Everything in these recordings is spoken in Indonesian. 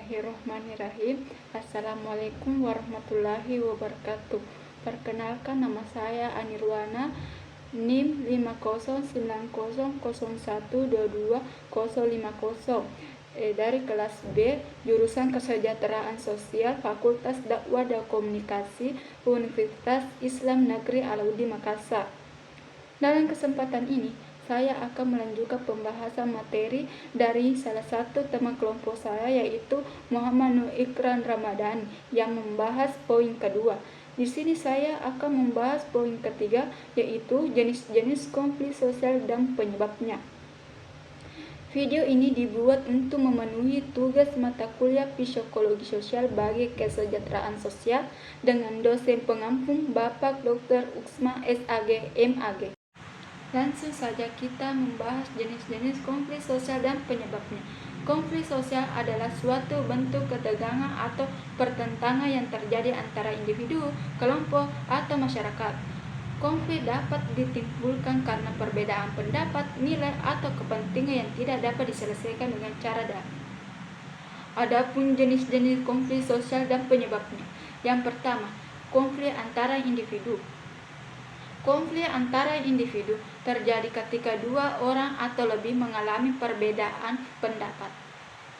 Bismillahirrahmanirrahim. Assalamualaikum warahmatullahi wabarakatuh. Perkenalkan, nama saya Anirwana, NIM 50900122050, dari kelas B, jurusan Kesejahteraan Sosial, Fakultas Dakwah dan Komunikasi, Universitas Islam Negeri Alauddin Makassar. Dalam kesempatan ini, saya akan melanjutkan pembahasan materi dari salah satu teman kelompok saya, yaitu Muhammad Nur Ikran Ramadhani, yang membahas poin kedua. Di sini saya akan membahas poin ketiga, yaitu jenis-jenis konflik sosial dan penyebabnya. Video ini dibuat untuk memenuhi tugas mata kuliah Psikologi Sosial bagi Kesejahteraan Sosial dengan dosen pengampu Bapak Dr. Utsma SAG MAG. Langsung saja kita membahas jenis-jenis konflik sosial dan penyebabnya. Konflik sosial adalah suatu bentuk ketegangan atau pertentangan yang terjadi antara individu, kelompok, atau masyarakat. Konflik dapat ditimbulkan karena perbedaan pendapat, nilai, atau kepentingan yang tidak dapat diselesaikan dengan cara damai. Adapun jenis-jenis konflik sosial dan penyebabnya. Yang pertama, konflik antara individu. Konflik antara individu terjadi ketika dua orang atau lebih mengalami perbedaan pendapat.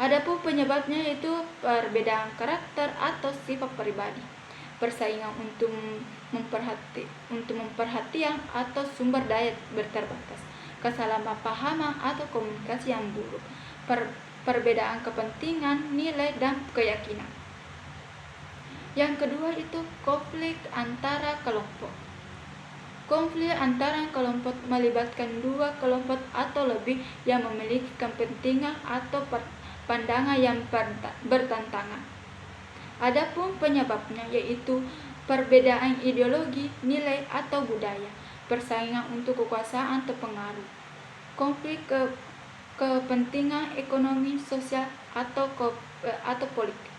Adapun penyebabnya yaitu perbedaan karakter atau sifat pribadi, persaingan untuk memperhatikan atau sumber daya berterbatas, kesalahpahaman atau komunikasi yang buruk, perbedaan kepentingan, nilai, dan keyakinan. Yang kedua itu konflik antara kelompok. Konflik antara kelompok melibatkan dua kelompok atau lebih yang memiliki kepentingan atau pandangan yang bertentangan. Adapun penyebabnya yaitu perbedaan ideologi, nilai, atau budaya, persaingan untuk kekuasaan atau pengaruh, konflik kepentingan ekonomi, sosial, atau politik.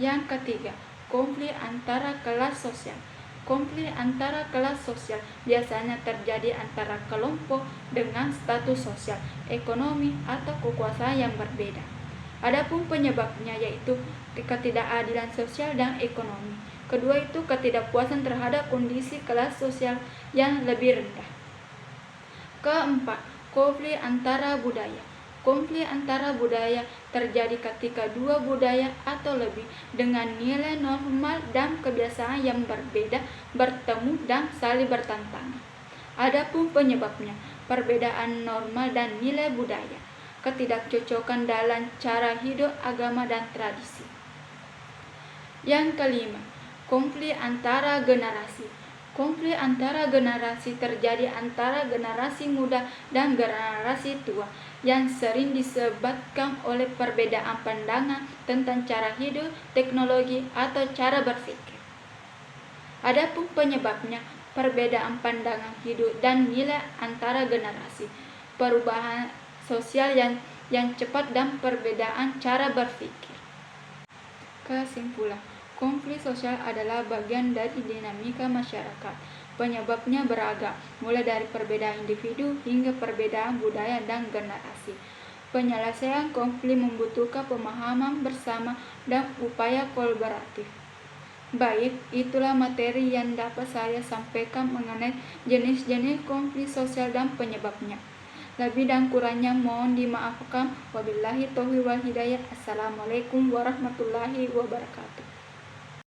Yang ketiga, konflik antara kelas sosial. Konflik antara kelas sosial biasanya terjadi antara kelompok dengan status sosial, ekonomi, atau kekuasaan yang berbeda. Adapun penyebabnya yaitu ketidakadilan sosial dan ekonomi. Kedua itu ketidakpuasan terhadap kondisi kelas sosial yang lebih rendah. Keempat, konflik antara budaya. Konflik antara budaya terjadi ketika dua budaya atau lebih dengan nilai normal dan kebiasaan yang berbeda bertemu dan saling bertentangan. Adapun penyebabnya, perbedaan normal dan nilai budaya, ketidakcocokan dalam cara hidup, agama, dan tradisi. Yang kelima, konflik antara generasi. Konflik antara generasi terjadi antara generasi muda dan generasi tua yang sering disebabkan oleh perbedaan pandangan tentang cara hidup, teknologi, atau cara berpikir. Adapun penyebabnya, perbedaan pandangan hidup dan nilai antara generasi, perubahan sosial yang cepat, dan perbedaan cara berpikir. Kesimpulan, konflik sosial adalah bagian dari dinamika masyarakat. Penyebabnya beragam, mulai dari perbedaan individu hingga perbedaan budaya dan generasi. Penyelesaian konflik membutuhkan pemahaman bersama dan upaya kolaboratif. Baik, itulah materi yang dapat saya sampaikan mengenai jenis-jenis konflik sosial dan penyebabnya. Lebih dan kurangnya mohon dimaafkan. Wabillahi taufiq wal hidayah. Assalamualaikum warahmatullahi wabarakatuh.